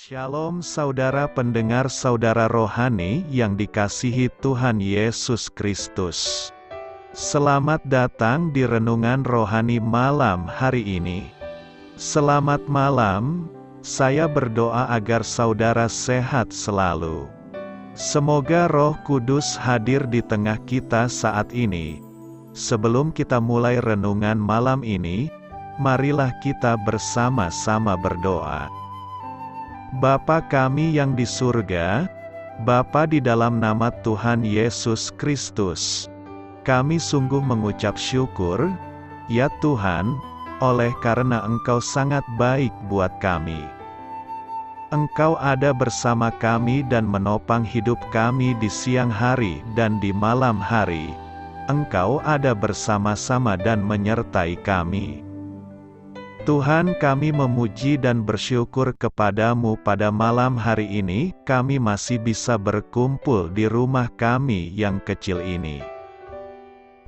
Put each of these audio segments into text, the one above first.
Shalom saudara pendengar saudara rohani yang dikasihi Tuhan Yesus Kristus. Selamat datang di Renungan Rohani malam hari ini. Selamat malam, saya berdoa agar saudara sehat selalu. Semoga Roh Kudus hadir di tengah kita saat ini. Sebelum kita mulai renungan malam ini, marilah kita bersama-sama berdoa. Bapa kami yang di surga, Bapa di dalam nama Tuhan Yesus Kristus, kami sungguh mengucap syukur, ya Tuhan, oleh karena Engkau sangat baik buat kami. Engkau ada bersama kami dan menopang hidup kami di siang hari dan di malam hari. Engkau ada bersama-sama dan menyertai kami. Tuhan, kami memuji dan bersyukur kepadamu pada malam hari ini, kami masih bisa berkumpul di rumah kami yang kecil ini.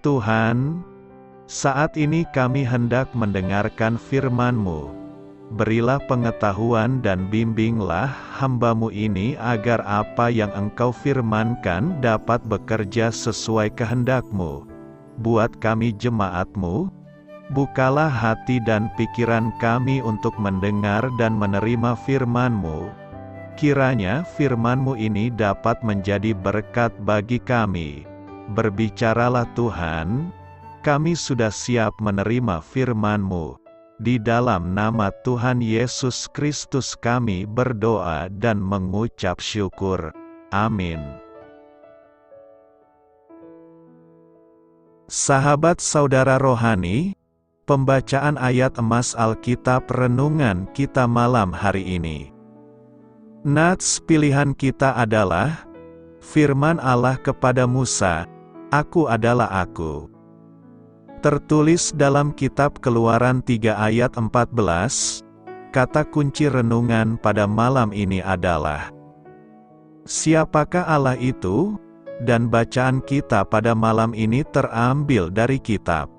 Tuhan, saat ini kami hendak mendengarkan firman-Mu. Berilah pengetahuan dan bimbinglah hamba-Mu ini agar apa yang Engkau firmankan dapat bekerja sesuai kehendak-Mu. Buat kami jemaat-Mu, bukalah hati dan pikiran kami untuk mendengar dan menerima firman-Mu. Kiranya firman-Mu ini dapat menjadi berkat bagi kami. Berbicaralah Tuhan, kami sudah siap menerima firman-Mu. Di dalam nama Tuhan Yesus Kristus kami berdoa dan mengucap syukur. Amin. Sahabat saudara rohani, pembacaan ayat emas Alkitab renungan kita malam hari ini. Nats pilihan kita adalah firman Allah kepada Musa, "Aku adalah Aku." Tertulis dalam kitab Keluaran 3 ayat 14, kata kunci renungan pada malam ini adalah siapakah Allah itu? Dan bacaan kita pada malam ini terambil dari kitab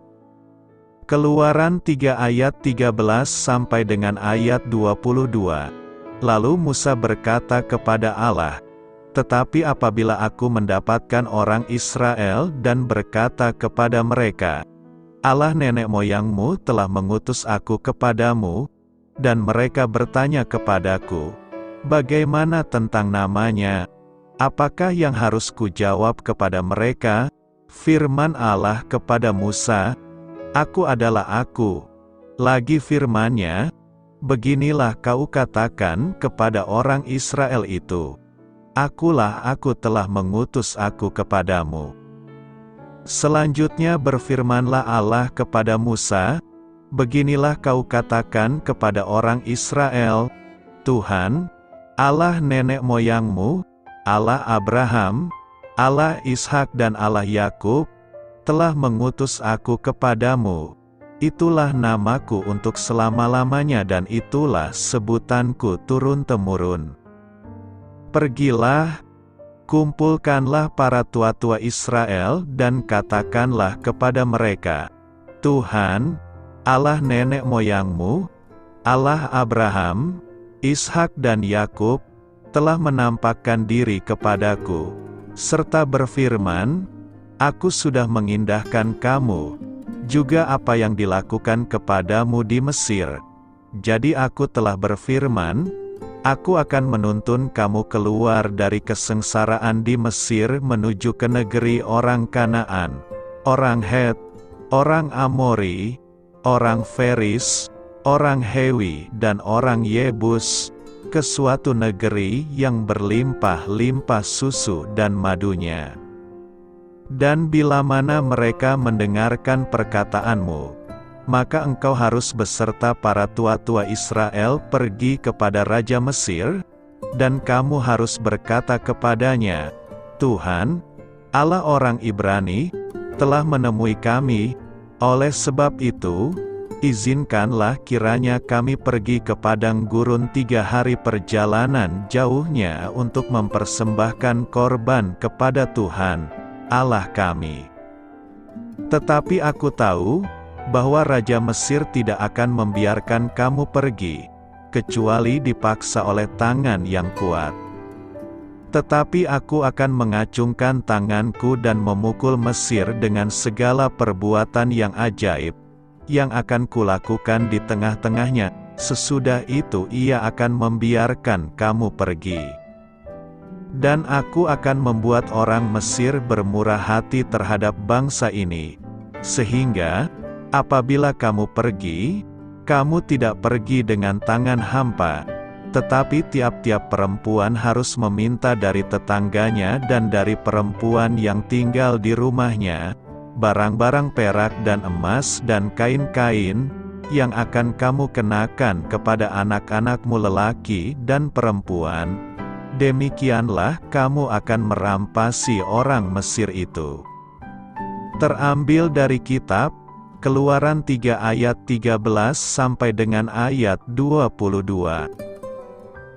Keluaran 3 ayat 13 sampai dengan ayat 22. Lalu Musa berkata kepada Allah, "Tetapi apabila aku mendapatkan orang Israel dan berkata kepada mereka, Allah nenek moyangmu telah mengutus aku kepadamu, dan mereka bertanya kepadaku, bagaimana tentang namanya? Apakah yang harus kujawab kepada mereka?" Firman Allah kepada Musa, "Aku adalah Aku." Lagi firman-Nya, "Beginilah kau katakan kepada orang Israel itu, Akulah Aku telah mengutus aku kepadamu." Selanjutnya berfirmanlah Allah kepada Musa, "Beginilah kau katakan kepada orang Israel, Tuhan, Allah nenek moyangmu, Allah Abraham, Allah Ishak dan Allah Yakub, telah mengutus aku kepadamu. Itulah namaku untuk selama-lamanya dan itulah sebutanku turun-temurun. Pergilah, kumpulkanlah para tua-tua Israel dan katakanlah kepada mereka, Tuhan, Allah nenek moyangmu, Allah Abraham, Ishak dan Yakub, telah menampakkan diri kepadaku, serta berfirman, Aku sudah mengindahkan kamu, juga apa yang dilakukan kepadamu di Mesir. Jadi aku telah berfirman, Aku akan menuntun kamu keluar dari kesengsaraan di Mesir menuju ke negeri orang Kanaan, orang Het, orang Amori, orang Feris, orang Hewi dan orang Yebus, ke suatu negeri yang berlimpah-limpah susu dan madunya. Dan bila mana mereka mendengarkan perkataanmu, maka engkau harus beserta para tua-tua Israel pergi kepada Raja Mesir, dan kamu harus berkata kepadanya, Tuhan, Allah orang Ibrani, telah menemui kami, oleh sebab itu, izinkanlah kiranya kami pergi ke padang gurun 3 hari perjalanan jauhnya untuk mempersembahkan korban kepada Tuhan, Allah kami. Tetapi aku tahu, bahwa Raja Mesir tidak akan membiarkan kamu pergi. kecuali dipaksa oleh tangan yang kuat. Tetapi aku akan mengacungkan tanganku dan memukul Mesir dengan segala perbuatan yang ajaib, yang akan kulakukan di tengah-tengahnya. Sesudah itu ia akan membiarkan kamu pergi. Dan aku akan membuat orang Mesir bermurah hati terhadap bangsa ini, sehingga, apabila kamu pergi, kamu tidak pergi dengan tangan hampa, tetapi tiap-tiap perempuan harus meminta dari tetangganya dan dari perempuan yang tinggal di rumahnya, barang-barang perak dan emas dan kain-kain, yang akan kamu kenakan kepada anak-anakmu lelaki dan perempuan. Demikianlah kamu akan merampasi orang Mesir itu. Terambil dari kitab Keluaran 3 ayat 13 sampai dengan ayat 22.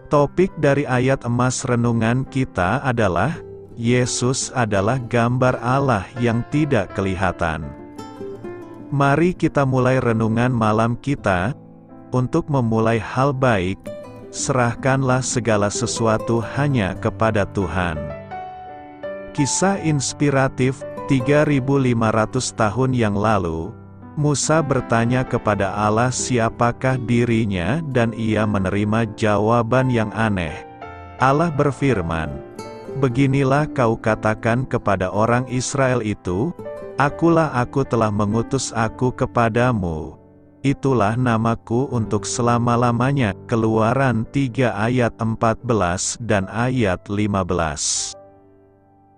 Topik dari ayat emas renungan kita adalah, Yesus adalah gambar Allah yang tidak kelihatan. Mari kita mulai renungan malam kita. Untuk memulai hal baik, serahkanlah segala sesuatu hanya kepada Tuhan. Kisah inspiratif. 3.500 tahun yang lalu, Musa bertanya kepada Allah siapakah dirinya dan ia menerima jawaban yang aneh. Allah berfirman, "Beginilah kau katakan kepada orang Israel itu, Akulah aku telah mengutus aku kepadamu. Itulah namaku untuk selama-lamanya." Keluaran 3 ayat 14 dan ayat 15.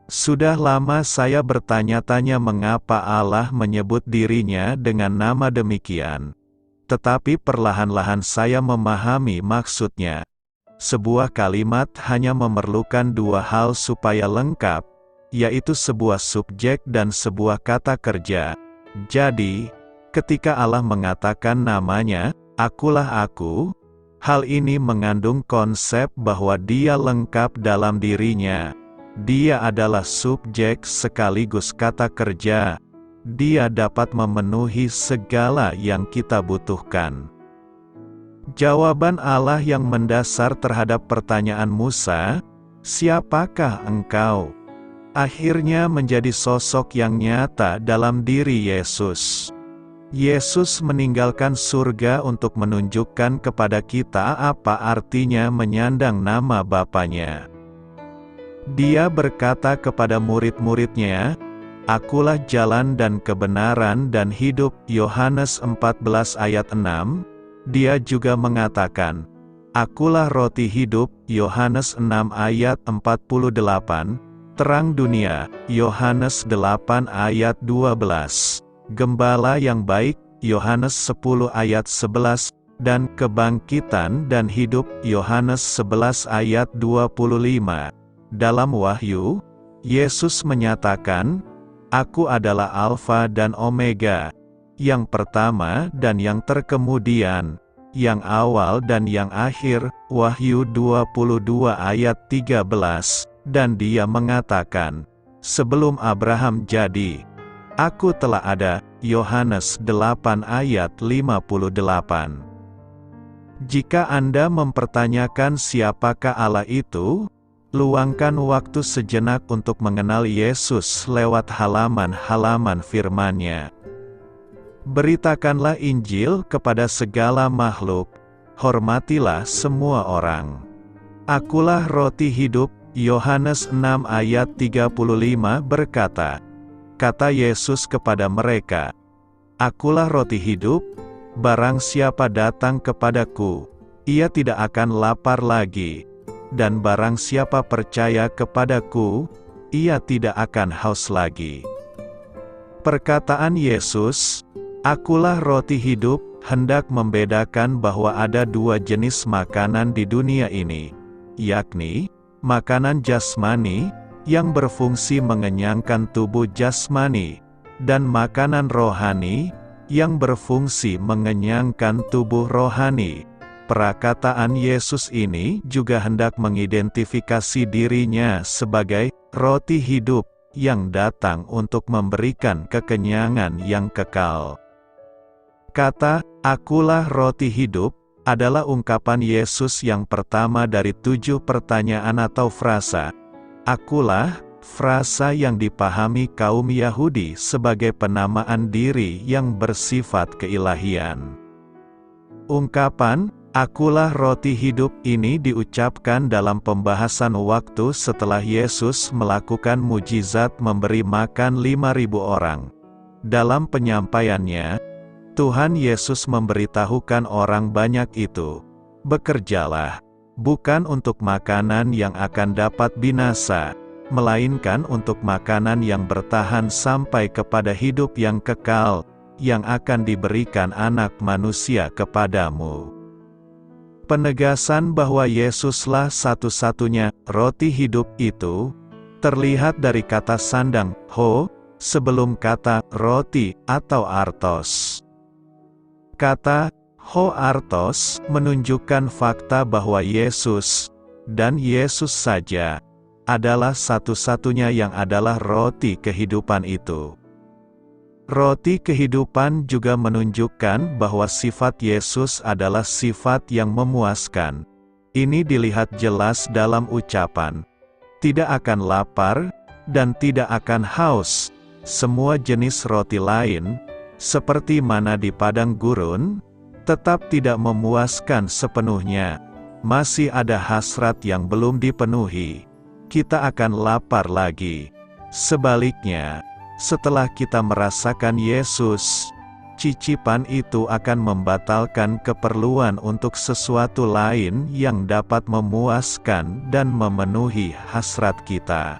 Sudah lama saya bertanya-tanya mengapa Allah menyebut dirinya dengan nama demikian. Tetapi perlahan-lahan saya memahami maksudnya. Sebuah kalimat hanya memerlukan dua hal supaya lengkap, yaitu sebuah subjek dan sebuah kata kerja. Jadi, ketika Allah mengatakan namanya, "Akulah Aku", hal ini mengandung konsep bahwa Dia lengkap dalam dirinya. Dia adalah subjek sekaligus kata kerja. Dia dapat memenuhi segala yang kita butuhkan. Jawaban Allah yang mendasar terhadap pertanyaan Musa, "Siapakah engkau?" akhirnya menjadi sosok yang nyata dalam diri Yesus. Yesus meninggalkan surga untuk menunjukkan kepada kita apa artinya menyandang nama Bapanya. Dia berkata kepada murid-muridnya, "Akulah jalan dan kebenaran dan hidup." Yohanes 14 ayat 6. Dia juga mengatakan, "Akulah roti hidup." Yohanes 6 ayat 48. Terang dunia. Yohanes 8 ayat 12. Gembala yang baik. Yohanes 10 ayat 11. Dan kebangkitan dan hidup. Yohanes 11 ayat 25. Dalam Wahyu, Yesus menyatakan, "Aku adalah Alfa dan Omega, yang pertama dan yang terkemudian, yang awal dan yang akhir." Wahyu 22 ayat 13, dan Dia mengatakan, "Sebelum Abraham jadi, Aku telah ada." Yohanes 8 ayat 58. Jika Anda mempertanyakan siapakah Allah itu, luangkan waktu sejenak untuk mengenal Yesus lewat halaman-halaman firman-Nya. Beritakanlah Injil kepada segala makhluk. Hormatilah semua orang. Akulah roti hidup. Yohanes 6 ayat 35 berkata, kata Yesus kepada mereka, "Akulah roti hidup, barang siapa datang kepadaku, ia tidak akan lapar lagi. Dan barang siapa percaya kepadaku, ia tidak akan haus lagi." Perkataan Yesus, "Akulah roti hidup," hendak membedakan bahwa ada dua jenis makanan di dunia ini, yakni, makanan jasmani, yang berfungsi mengenyangkan tubuh jasmani, dan makanan rohani, yang berfungsi mengenyangkan tubuh rohani. Perkataan Yesus ini juga hendak mengidentifikasi dirinya sebagai roti hidup yang datang untuk memberikan kekenyangan yang kekal. Kata "Akulah roti hidup" adalah ungkapan Yesus yang pertama dari 7 pertanyaan atau frasa. Akulah, frasa yang dipahami kaum Yahudi sebagai penamaan diri yang bersifat keilahian. Ungkapan, "Akulah roti hidup" ini diucapkan dalam pembahasan waktu setelah Yesus melakukan mujizat memberi makan 5.000 orang. Dalam penyampaiannya, Tuhan Yesus memberitahukan orang banyak itu, "Bekerjalah, bukan untuk makanan yang akan dapat binasa, melainkan untuk makanan yang bertahan sampai kepada hidup yang kekal, yang akan diberikan Anak Manusia kepadamu." Penegasan bahwa Yesuslah satu-satunya roti hidup itu terlihat dari kata sandang ho sebelum kata roti atau artos. Kata ho artos menunjukkan fakta bahwa Yesus, dan Yesus saja, adalah satu-satunya yang adalah roti kehidupan itu. Roti kehidupan juga menunjukkan bahwa sifat Yesus adalah sifat yang memuaskan. Ini dilihat jelas dalam ucapan, "Tidak akan lapar, dan tidak akan haus." Semua jenis roti lain, seperti mana di padang gurun, tetap tidak memuaskan sepenuhnya. Masih ada hasrat yang belum dipenuhi. Kita akan lapar lagi. Sebaliknya, setelah kita merasakan Yesus, cicipan itu akan membatalkan keperluan untuk sesuatu lain yang dapat memuaskan dan memenuhi hasrat kita.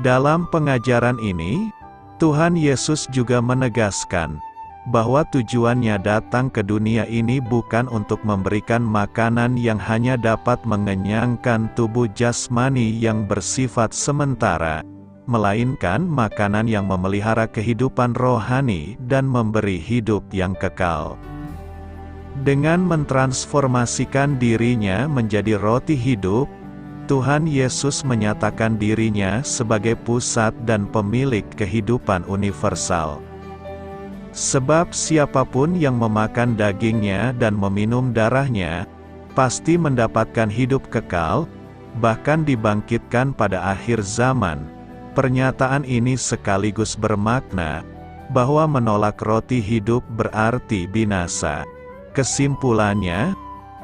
Dalam pengajaran ini, Tuhan Yesus juga menegaskan bahwa tujuannya datang ke dunia ini bukan untuk memberikan makanan yang hanya dapat mengenyangkan tubuh jasmani yang bersifat sementara, melainkan makanan yang memelihara kehidupan rohani dan memberi hidup yang kekal. Dengan mentransformasikan dirinya menjadi roti hidup, Tuhan Yesus menyatakan dirinya sebagai pusat dan pemilik kehidupan universal. Sebab siapapun yang memakan dagingnya dan meminum darahnya, pasti mendapatkan hidup kekal, bahkan dibangkitkan pada akhir zaman. Pernyataan ini sekaligus bermakna bahwa menolak roti hidup berarti binasa. Kesimpulannya,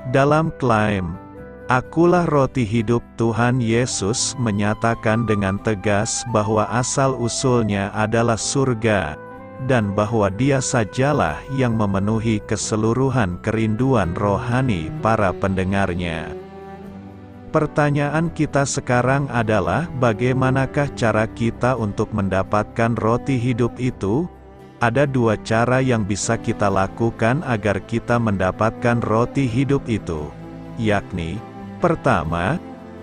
dalam klaim, "Akulah roti hidup", Tuhan Yesus menyatakan dengan tegas bahwa asal-usulnya adalah surga, dan bahwa Dia sajalah yang memenuhi keseluruhan kerinduan rohani para pendengarnya. Pertanyaan kita sekarang adalah, bagaimanakah cara kita untuk mendapatkan roti hidup itu? Ada 2 cara yang bisa kita lakukan agar kita mendapatkan roti hidup itu, yakni, pertama,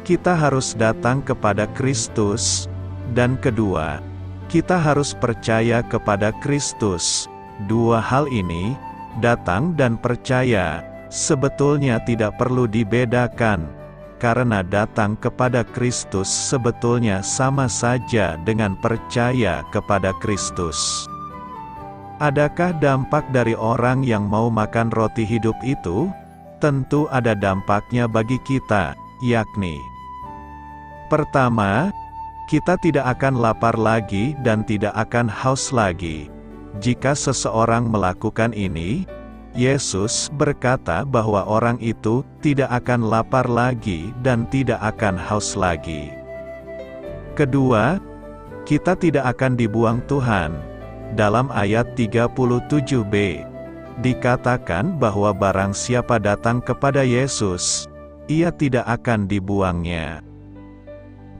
kita harus datang kepada Kristus, dan kedua, kita harus percaya kepada Kristus. 2 hal ini, datang dan percaya, sebetulnya tidak perlu dibedakan, karena datang kepada Kristus sebetulnya sama saja dengan percaya kepada Kristus. Adakah dampak dari orang yang mau makan roti hidup itu? Tentu ada dampaknya bagi kita, yakni, pertama, kita tidak akan lapar lagi dan tidak akan haus lagi. Jika seseorang melakukan ini, Yesus berkata bahwa orang itu tidak akan lapar lagi dan tidak akan haus lagi. Kedua, kita tidak akan dibuang Tuhan. Dalam ayat 37b, dikatakan bahwa barang siapa datang kepada Yesus, ia tidak akan dibuangnya.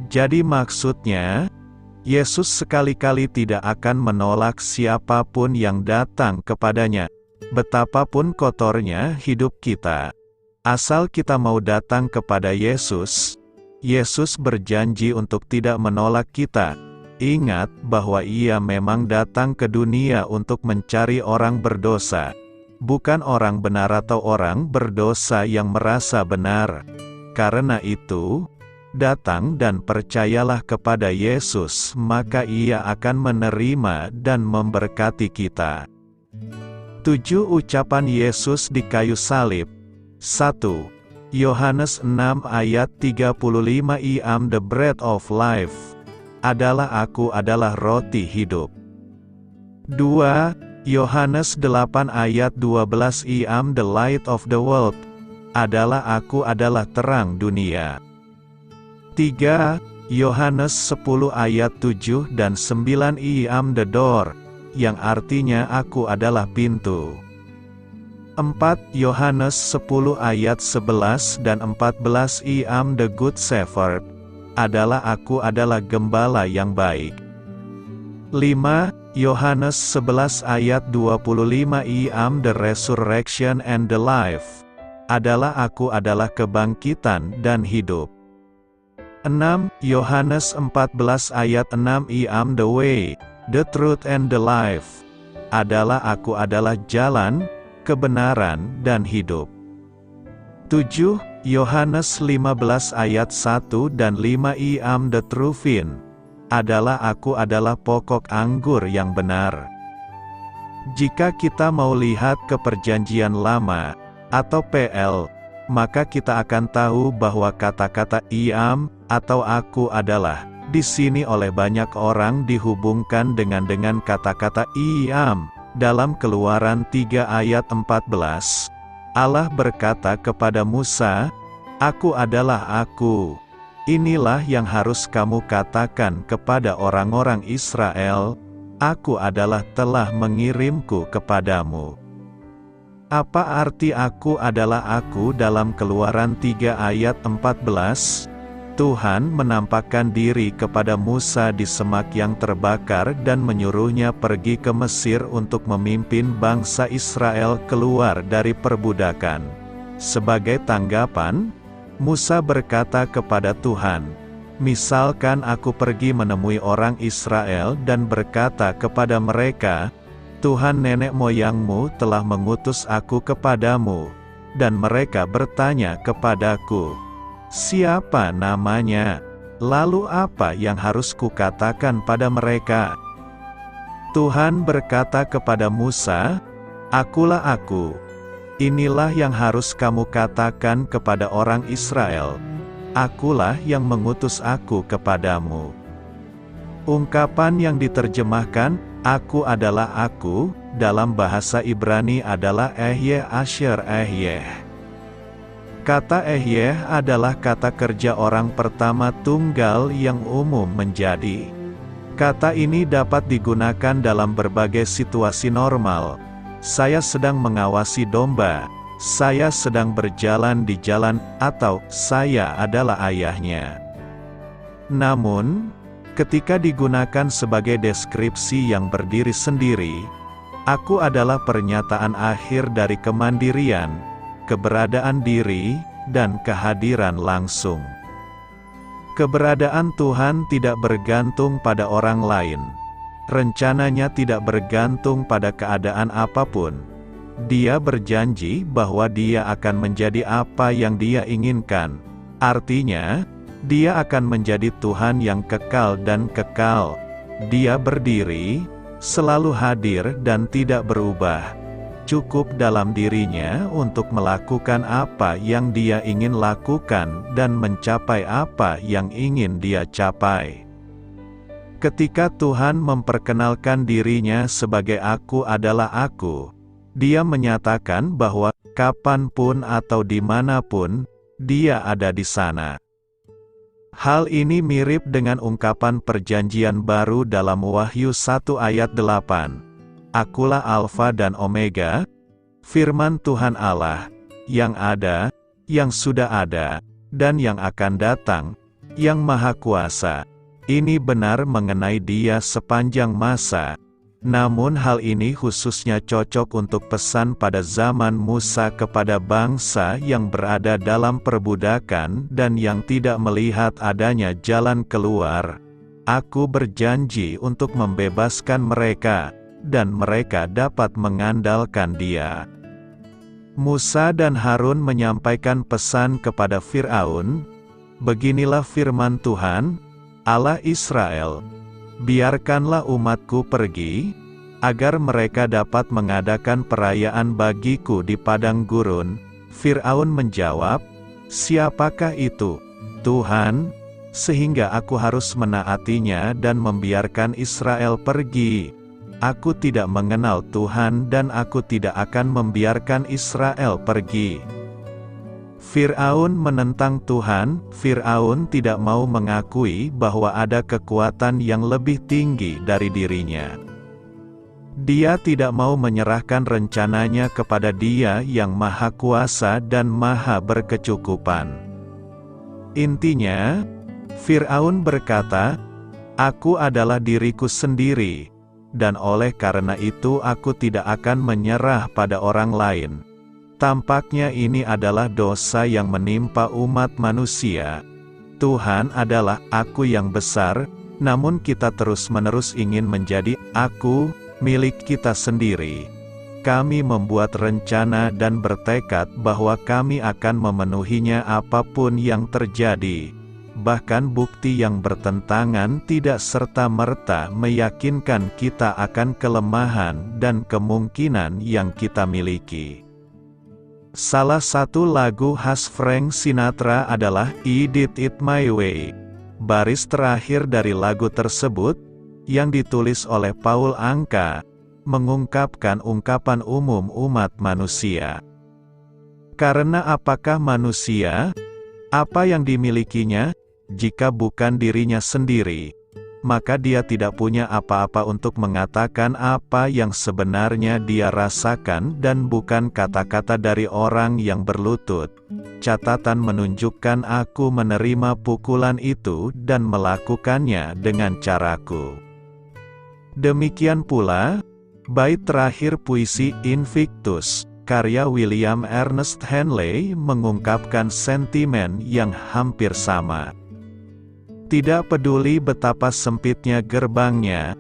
Jadi maksudnya, Yesus sekali-kali tidak akan menolak siapapun yang datang kepadanya, betapapun kotornya hidup kita. Asal kita mau datang kepada Yesus, Yesus berjanji untuk tidak menolak kita. Ingat bahwa Ia memang datang ke dunia untuk mencari orang berdosa, bukan orang benar atau orang berdosa yang merasa benar. Karena itu, datang dan percayalah kepada Yesus, maka Ia akan menerima dan memberkati kita. 7 Ucapan Yesus di kayu salib. 1. Yohanes 6 ayat 35 I am the bread of life. Aku adalah roti hidup. 2. Yohanes 8 ayat 12 I am the light of the world. Aku adalah terang dunia. 3. Yohanes 10 ayat 7 dan 9 I am the door, yang artinya aku adalah pintu. 4. Yohanes 10 ayat 11 dan 14 I am the good shepherd. Aku adalah gembala yang baik. 5. Yohanes 11 ayat 25 I am the resurrection and the life. Aku adalah kebangkitan dan hidup. 6. Yohanes 14 ayat 6 I am the way, the truth and the life. Aku adalah jalan, kebenaran dan hidup. 7. Yohanes 15 ayat 1 dan 5 I am the true vine. Aku adalah pokok anggur yang benar. Jika kita mau lihat ke Perjanjian Lama, atau PL, maka kita akan tahu bahwa kata-kata I am, atau aku adalah, di sini oleh banyak orang dihubungkan dengan kata-kata I am. Dalam Keluaran 3 ayat 14, Allah berkata kepada Musa, "Aku adalah aku." Inilah yang harus kamu katakan kepada orang-orang Israel, "Aku adalah telah mengirimku kepadamu." Apa arti aku adalah aku dalam Keluaran 3 ayat 14? Tuhan menampakkan diri kepada Musa di semak yang terbakar dan menyuruhnya pergi ke Mesir untuk memimpin bangsa Israel keluar dari perbudakan. Sebagai tanggapan, Musa berkata kepada Tuhan, "Misalkan aku pergi menemui orang Israel dan berkata kepada mereka, Tuhan nenek moyangmu telah mengutus aku kepadamu, dan mereka bertanya kepadaku, siapa namanya? Lalu apa yang harus kukatakan pada mereka?" Tuhan berkata kepada Musa, "Akulah aku. Inilah yang harus kamu katakan kepada orang Israel. Akulah yang mengutus aku kepadamu." Ungkapan yang diterjemahkan, "Aku adalah aku," dalam bahasa Ibrani adalah Ehyeh Asher Ehyeh. Kata Ehyeh adalah kata kerja orang pertama tunggal yang umum menjadi. Kata ini dapat digunakan dalam berbagai situasi normal. Saya sedang mengawasi domba, saya sedang berjalan di jalan, atau saya adalah ayahnya. Namun, ketika digunakan sebagai deskripsi yang berdiri sendiri, aku adalah pernyataan akhir dari kemandirian, keberadaan diri, dan kehadiran langsung. Keberadaan Tuhan tidak bergantung pada orang lain. Rencananya tidak bergantung pada keadaan apapun. Dia berjanji bahwa Dia akan menjadi apa yang Dia inginkan. Artinya, Dia akan menjadi Tuhan yang kekal dan kekal. Dia berdiri, selalu hadir dan tidak berubah. Cukup dalam dirinya untuk melakukan apa yang Dia ingin lakukan dan mencapai apa yang ingin Dia capai. Ketika Tuhan memperkenalkan dirinya sebagai Aku adalah Aku, Dia menyatakan bahwa, kapanpun atau dimanapun, Dia ada di sana. Hal ini mirip dengan ungkapan Perjanjian Baru dalam Wahyu 1 ayat 8. "Akulah Alfa dan Omega, firman Tuhan Allah, yang ada, yang sudah ada, dan yang akan datang, yang Maha Kuasa." Ini benar mengenai Dia sepanjang masa. Namun hal ini khususnya cocok untuk pesan pada zaman Musa kepada bangsa yang berada dalam perbudakan dan yang tidak melihat adanya jalan keluar. "Aku berjanji untuk membebaskan mereka, dan mereka dapat mengandalkan Dia." Musa dan Harun menyampaikan pesan kepada Firaun, "Beginilah firman Tuhan, Allah Israel, biarkanlah umatku pergi, agar mereka dapat mengadakan perayaan bagiku di padang gurun?" Firaun menjawab, "Siapakah itu, Tuhan, sehingga aku harus menaatinya dan membiarkan Israel pergi? Aku tidak mengenal Tuhan dan aku tidak akan membiarkan Israel pergi." Firaun menentang Tuhan. Firaun tidak mau mengakui bahwa ada kekuatan yang lebih tinggi dari dirinya. Dia tidak mau menyerahkan rencananya kepada Dia yang Maha Kuasa dan Maha Berkecukupan. Intinya, Firaun berkata, "Aku adalah diriku sendiri, dan oleh karena itu aku tidak akan menyerah pada orang lain." Tampaknya ini adalah dosa yang menimpa umat manusia. Tuhan adalah aku yang besar, namun kita terus-menerus ingin menjadi aku, milik kita sendiri. Kami membuat rencana dan bertekad bahwa kami akan memenuhinya apapun yang terjadi. Bahkan bukti yang bertentangan tidak serta-merta meyakinkan kita akan kelemahan dan kemungkinan yang kita miliki. Salah satu lagu khas Frank Sinatra adalah "I Did It My Way". Baris terakhir dari lagu tersebut, yang ditulis oleh Paul Anka, mengungkapkan ungkapan umum umat manusia. Karena apakah manusia? Apa yang dimilikinya? Jika bukan dirinya sendiri, maka dia tidak punya apa-apa untuk mengatakan apa yang sebenarnya dia rasakan dan bukan kata-kata dari orang yang berlutut. Catatan menunjukkan aku menerima pukulan itu dan melakukannya dengan caraku. Demikian pula, bait terakhir puisi Invictus, karya William Ernest Henley mengungkapkan sentimen yang hampir sama. Tidak peduli betapa sempitnya gerbangnya,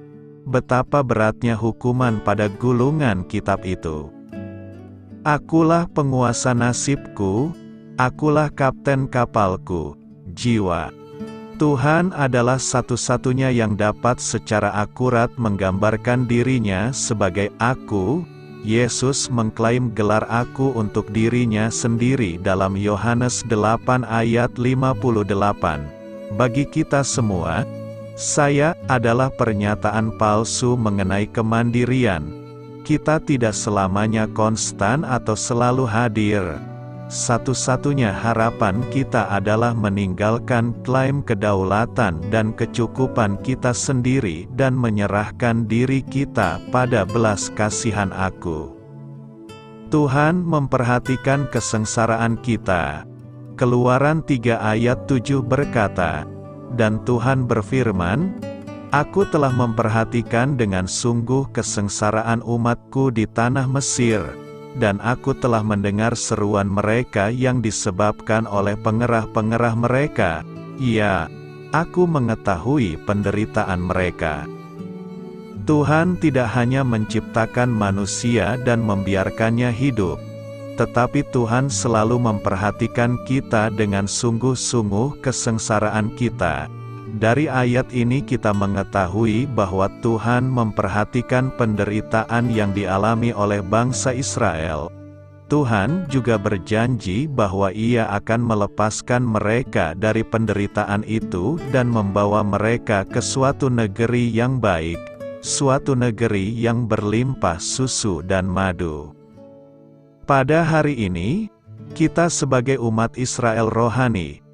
betapa beratnya hukuman pada gulungan kitab itu. Akulah penguasa nasibku, akulah kapten kapalku, jiwa. Tuhan adalah satu-satunya yang dapat secara akurat menggambarkan dirinya sebagai aku. Yesus mengklaim gelar aku untuk dirinya sendiri dalam Yohanes 8 ayat 58. Bagi kita semua, saya adalah pernyataan palsu mengenai kemandirian. Kita tidak selamanya konstan atau selalu hadir. Satu-satunya harapan kita adalah meninggalkan klaim kedaulatan dan kecukupan kita sendiri dan menyerahkan diri kita pada belas kasihan aku. Tuhan memperhatikan kesengsaraan kita. Keluaran 3 ayat 7 berkata, "Dan Tuhan berfirman, Aku telah memperhatikan dengan sungguh kesengsaraan umatku di tanah Mesir, dan aku telah mendengar seruan mereka yang disebabkan oleh pengerah-pengerah mereka. Ya, aku mengetahui penderitaan mereka." Tuhan tidak hanya menciptakan manusia dan membiarkannya hidup, tetapi Tuhan selalu memperhatikan kita dengan sungguh-sungguh kesengsaraan kita. Dari ayat ini kita mengetahui bahwa Tuhan memperhatikan penderitaan yang dialami oleh bangsa Israel. Tuhan juga berjanji bahwa Ia akan melepaskan mereka dari penderitaan itu dan membawa mereka ke suatu negeri yang baik, suatu negeri yang berlimpah susu dan madu. Pada hari ini, kita sebagai umat Israel rohani,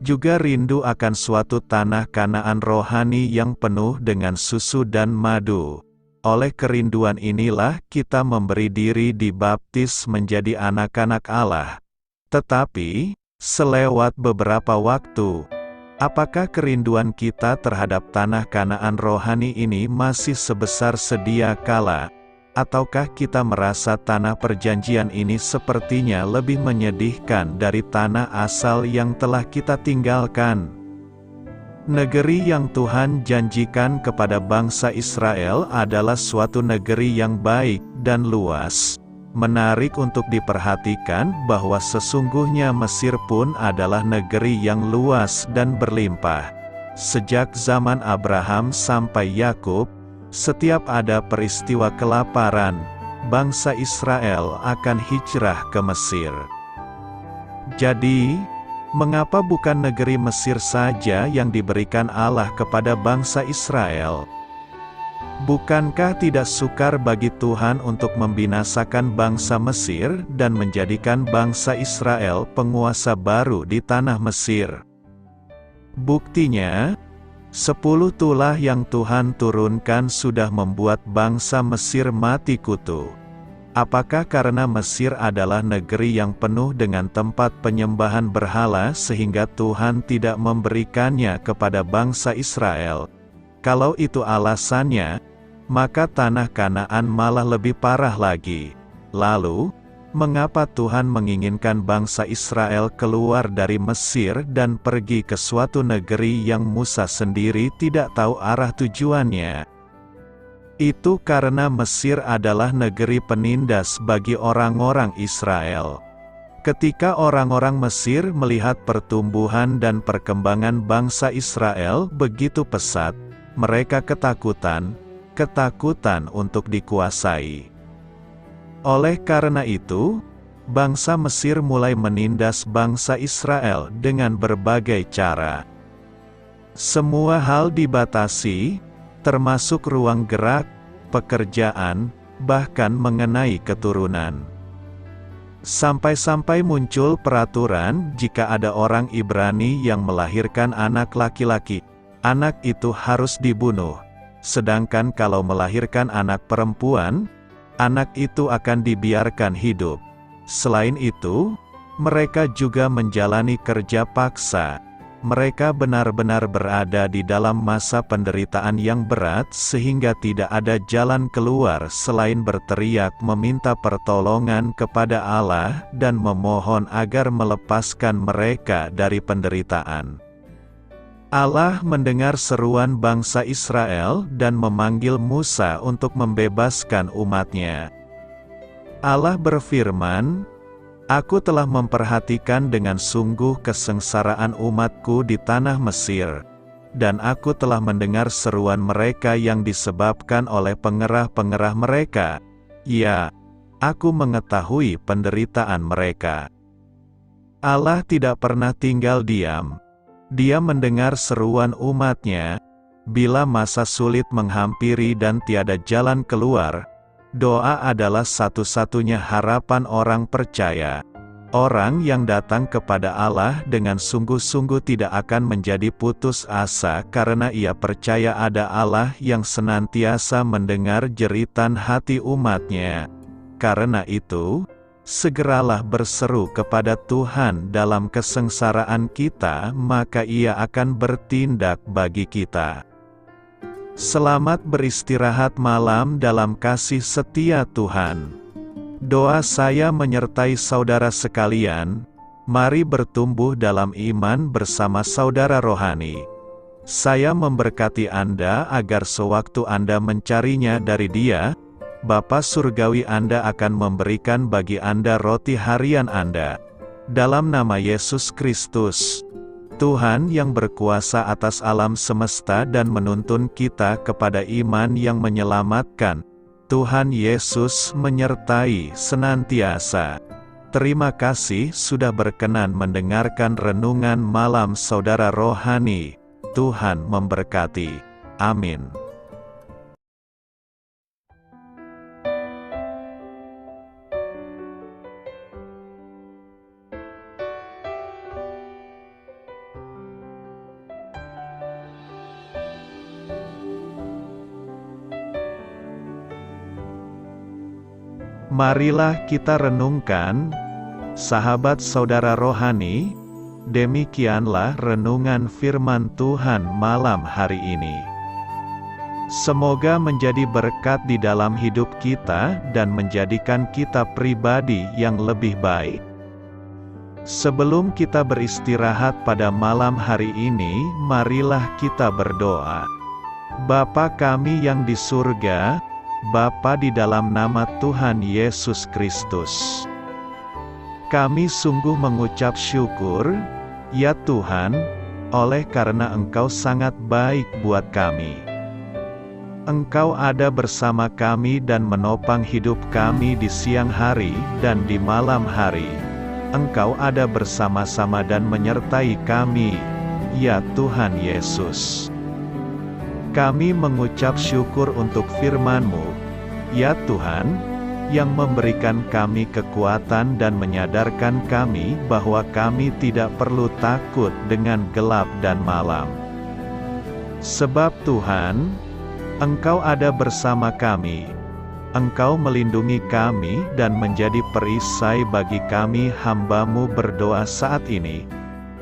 juga rindu akan suatu tanah Kanaan rohani yang penuh dengan susu dan madu. Oleh kerinduan inilah kita memberi diri dibaptis menjadi anak-anak Allah. Tetapi, selewat beberapa waktu, apakah kerinduan kita terhadap tanah Kanaan rohani ini masih sebesar sedia kala? Ataukah kita merasa tanah perjanjian ini sepertinya lebih menyedihkan dari tanah asal yang telah kita tinggalkan? Negeri yang Tuhan janjikan kepada bangsa Israel adalah suatu negeri yang baik dan luas. Menarik untuk diperhatikan bahwa sesungguhnya Mesir pun adalah negeri yang luas dan berlimpah. Sejak zaman Abraham sampai Yakub, Setiap ada peristiwa kelaparan, bangsa Israel akan hijrah ke Mesir. Jadi, mengapa bukan negeri Mesir saja yang diberikan Allah kepada bangsa Israel? Bukankah tidak sukar bagi Tuhan untuk membinasakan bangsa Mesir dan menjadikan bangsa Israel penguasa baru di tanah Mesir? Buktinya, 10 tulah yang Tuhan turunkan sudah membuat bangsa Mesir mati kutu. Apakah karena Mesir adalah negeri yang penuh dengan tempat penyembahan berhala sehingga Tuhan tidak memberikannya kepada bangsa Israel? Kalau itu alasannya, maka tanah Kanaan malah lebih parah lagi. Lalu, mengapa Tuhan menginginkan bangsa Israel keluar dari Mesir dan pergi ke suatu negeri yang Musa sendiri tidak tahu arah tujuannya? Itu karena Mesir adalah negeri penindas bagi orang-orang Israel. Ketika orang-orang Mesir melihat pertumbuhan dan perkembangan bangsa Israel begitu pesat, mereka ketakutan untuk dikuasai. Oleh karena itu, bangsa Mesir mulai menindas bangsa Israel dengan berbagai cara. Semua hal dibatasi, termasuk ruang gerak, pekerjaan, bahkan mengenai keturunan. Sampai-sampai muncul peraturan jika ada orang Ibrani yang melahirkan anak laki-laki, anak itu harus dibunuh. Sedangkan kalau melahirkan anak perempuan, anak itu akan dibiarkan hidup. Selain itu, mereka juga menjalani kerja paksa. Mereka benar-benar berada di dalam masa penderitaan yang berat sehingga tidak ada jalan keluar selain berteriak meminta pertolongan kepada Allah dan memohon agar melepaskan mereka dari penderitaan. Allah mendengar seruan bangsa Israel dan memanggil Musa untuk membebaskan umatnya. Allah berfirman, "Aku telah memperhatikan dengan sungguh kesengsaraan umatku di tanah Mesir, dan aku telah mendengar seruan mereka yang disebabkan oleh pengerah-pengerah mereka. Ya, aku mengetahui penderitaan mereka." Allah tidak pernah tinggal diam. Dia mendengar seruan umatnya. Bila masa sulit menghampiri dan tiada jalan keluar, doa adalah satu-satunya harapan orang percaya. Orang yang datang kepada Allah dengan sungguh-sungguh tidak akan menjadi putus asa karena ia percaya ada Allah yang senantiasa mendengar jeritan hati umatnya. Karena itu, segeralah berseru kepada Tuhan dalam kesengsaraan kita, maka Ia akan bertindak bagi kita. Selamat beristirahat malam dalam kasih setia Tuhan. Doa saya menyertai saudara sekalian, mari bertumbuh dalam iman bersama saudara rohani. Saya memberkati Anda agar sewaktu Anda mencarinya dari Dia, Bapa Surgawi Anda akan memberikan bagi Anda roti harian Anda. Dalam nama Yesus Kristus, Tuhan yang berkuasa atas alam semesta dan menuntun kita kepada iman yang menyelamatkan, Tuhan Yesus menyertai senantiasa. Terima kasih sudah berkenan mendengarkan renungan malam saudara rohani. Tuhan memberkati. Amin. Marilah kita renungkan, sahabat saudara rohani, demikianlah renungan firman Tuhan malam hari ini. Semoga menjadi berkat di dalam hidup kita dan menjadikan kita pribadi yang lebih baik. Sebelum kita beristirahat pada malam hari ini, marilah kita berdoa. Bapa kami yang di surga, Bapa di dalam nama Tuhan Yesus Kristus, kami sungguh mengucap syukur, ya Tuhan, oleh karena Engkau sangat baik buat kami. Engkau ada bersama kami dan menopang hidup kami di siang hari dan di malam hari. Engkau ada bersama-sama dan menyertai kami, ya Tuhan Yesus. Kami mengucap syukur untuk firman-Mu, ya Tuhan, yang memberikan kami kekuatan dan menyadarkan kami bahwa kami tidak perlu takut dengan gelap dan malam. Sebab Tuhan, Engkau ada bersama kami. Engkau melindungi kami dan menjadi perisai bagi kami hamba-Mu berdoa saat ini.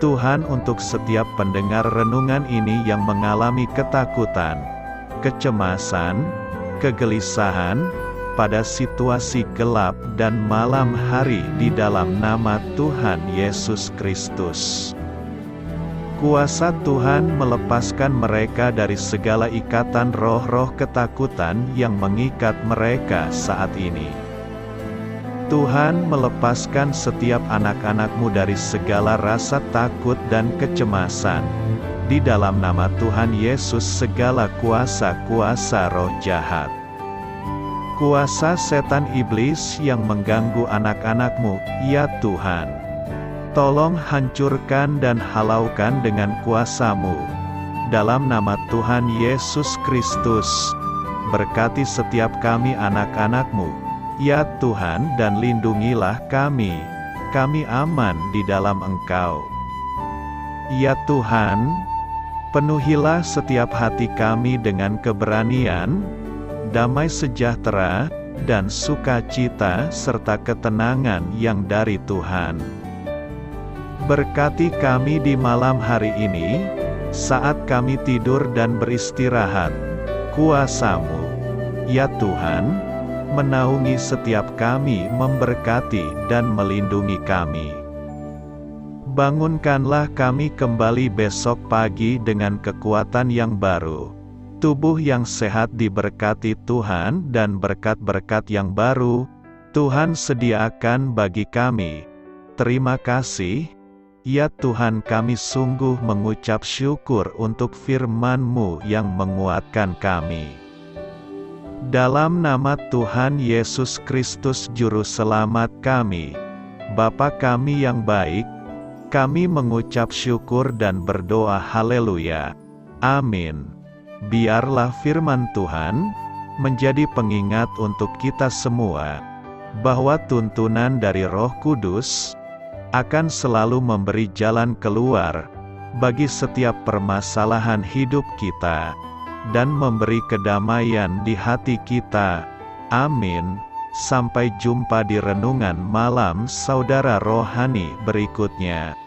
Tuhan, untuk setiap pendengar renungan ini yang mengalami ketakutan, kecemasan, kegelisahan, pada situasi gelap dan malam hari di dalam nama Tuhan Yesus Kristus. Kuasa Tuhan melepaskan mereka dari segala ikatan roh-roh ketakutan yang mengikat mereka saat ini. Tuhan melepaskan setiap anak-anak-Mu dari segala rasa takut dan kecemasan. Di dalam nama Tuhan Yesus segala kuasa-kuasa roh jahat, kuasa setan iblis yang mengganggu anak-anak-Mu, ya Tuhan, tolong hancurkan dan halaukan dengan kuasa-Mu. Dalam nama Tuhan Yesus Kristus, berkati setiap kami anak-anak-Mu, ya Tuhan, dan lindungilah kami. Kami aman di dalam Engkau. Ya Tuhan, penuhilah setiap hati kami dengan keberanian, damai sejahtera, dan sukacita serta ketenangan yang dari Tuhan. Berkati kami di malam hari ini, saat kami tidur dan beristirahat. Kuasa-Mu, ya Tuhan, menaungi setiap kami, memberkati dan melindungi kami. Bangunkanlah kami kembali besok pagi dengan kekuatan yang baru. Tubuh yang sehat diberkati Tuhan dan berkat-berkat yang baru, Tuhan sediakan bagi kami. Terima kasih. Ya Tuhan, kami sungguh mengucap syukur untuk firman-Mu yang menguatkan kami. Dalam nama Tuhan Yesus Kristus Juru Selamat kami, Bapa kami yang baik, kami mengucap syukur dan berdoa haleluya. Amin. Biarlah firman Tuhan menjadi pengingat untuk kita semua, bahwa tuntunan dari Roh Kudus akan selalu memberi jalan keluar bagi setiap permasalahan hidup kita, dan memberi kedamaian di hati kita. Amin. Sampai jumpa di renungan malam saudara rohani berikutnya.